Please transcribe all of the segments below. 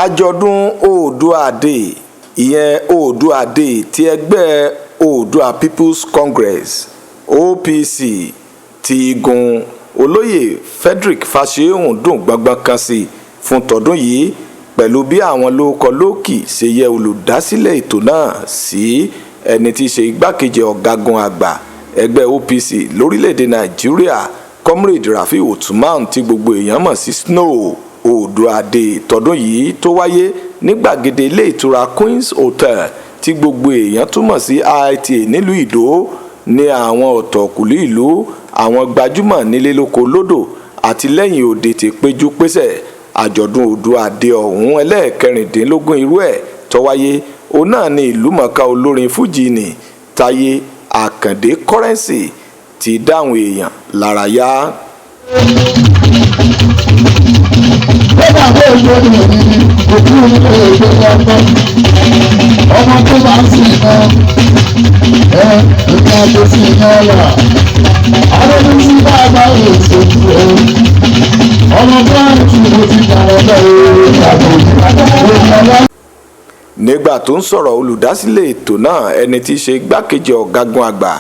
àjọ̀dún Oòduà Day ìyẹn Oòduà Day ti ẹgbẹ́ Oòduà People's Congress OPC ti igun olóyè Frederick Fásihun dùn gbọngbọn kan sí fún tọdún yìí pẹ̀lú bí àwọn lóókọ-lóókì ṣe yẹ olùdásílẹ̀ ètò náà sí ẹni tí í ṣe igbákejì ọ̀gágun àgbà ẹgbẹ́ OPC lórílẹ̀‐èdè Nàìjíríà Comrade Rafiu Usman tí gbogbo èèyàn mọ̀ sí Snow. Oòduà Day tọdún yìí tó wáyé ní gbàgede ilé ìtura Queen's Hotel tí gbogbo èèyàn túmọ̀ sí IITA nílùú Ìdó ní àwọn ọ̀tọ̀kùlú ìlú àwọn gbajúmọ̀ nílé lóko lódò àti lẹ́yìn òde ti péjú pésẹ̀. Àjọ̀dún Oòduà Day ọ̀hún ẹlẹ́ẹ̀kẹrìndínlógún irú ẹ̀ tó wáyé òun náà ni ìlúmọ̀ọ́ká olórin fújì ní Táyé Àkàndé Currency ti dáhùn èèyàn lára yá. Bẹ́ẹ̀ni àwọn èèyàn ní òkú nípa èdè ọgbọ́n ọmọ tó bá ń sìn náà ìgbà tó sì náà là àwọn tí bá bá yóò ṣojú ẹ ọmọ tó ń tún mo ti dàrọ bẹ́ẹ̀ ìyàwó. Nígbà tó ń sọ̀rọ̀ olùdásílẹ̀ ètò náà ẹni tí í ṣe igbákejì ọ̀gágun àgbà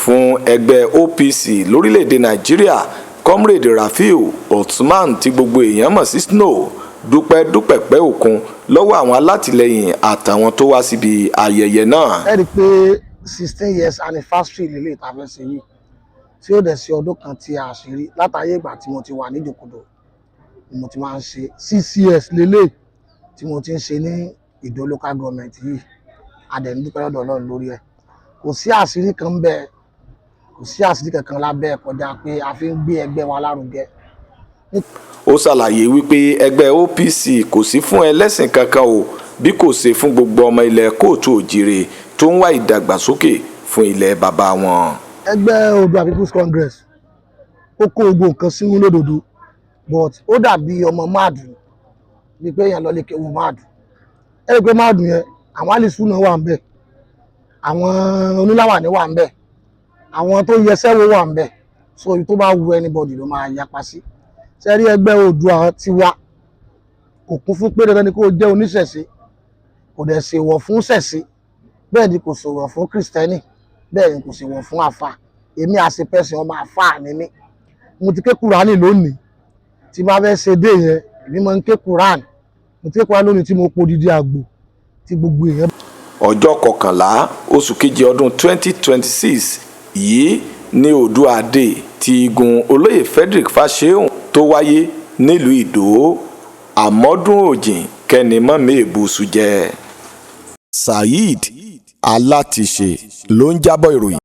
fún ẹgbẹ́ OPC lórílẹ̀‐èdè Nàìjíríà Comrade Rafiu Usman tí gbogbo èèyàn mọ̀ sí Snow dúpẹ́ òkun lọ́wọ́ àwọn alátìlẹyìn àtàwọn tó wá síbi ayẹyẹ náà. ẹ rí i pé 16 years anniversary lélẹ̀ ìtàfẹ́sẹ̀ yìí tí ó dẹ̀ sí ọdún kan tí a ṣe rí látàyè ìgbà tí mo ti wà ní Ìjòkòdó ni mo ti máa ń ṣe 6 years lélẹ̀ tí mo ti ń ṣe ní Ìdó local government yìí adẹ̀ ń dúpẹ́ lọ́dọ̀ Ọlọ́run lórí ẹ̀ kò sí àṣírí kan bẹ́ẹ̀ kò sí àṣírí kankan lábẹ́ kọjá pé a fi ń gbé ẹgbẹ́ wa lárugẹ. Ó ṣàlàyé wípé ẹgbẹ́ OPC kò sí fún ẹlẹ́sìn kankan o bí kò ṣe fún gbogbo ọmọ ilẹ̀ kóòtù òjìrè tó ń wá ìdàgbàsókè fún ilẹ̀ bàbá wọn. ẹgbẹ́ Oòduà People's Congress ó kó gbogbo nǹkan sínú lódodo but ó dàbí ọmọ máàdù bíi pé èèyàn lọ lè kéwu máàdù ẹ rí i pé máàdù yẹn àwọn àlìsúnà wà ń bẹ̀ àwọn oníláwàní wà ń bẹ̀ àwọn tó yẹsẹ́ wo wà ń bẹ̀ so ibi tó bá wu anybody ló máa yapa sí. Ṣé rí ẹgbẹ́ Oòduà tiwa kò kún fún pé dandan ni kó jẹ́ oníṣẹ̀ṣe kò dẹ̀ ṣèwọ̀ fún ṣẹ̀ṣe bẹ́ẹ̀ ni kò ṣèwọ̀ fún kìrìsìtẹ́nì bẹ́ẹ̀ ni kò ṣèwọ̀ fún àfà èmi àṣepẹ̀sìn ọmọ àfà ni mí mo ti ké Kùránì lónìí tí bá fẹ́ ṣe dé yẹn èmi máa ń ké Kùránì mo ti ké Kùránì lónìí tí mo po dídí àgbò tí gbogbo èèyàn. Ọjọ́ 11 oṣù kejì ọdún 2026 yìí ní Oòduà Day ti igun olóyè Frederick Fásihun tó wáyé nílùú Ìdó àmọ́dún òjìn kẹ́ni mọ́mí èbùsù jẹ́. Saheed Alátìṣe ló ń jábọ̀ ìròyìn.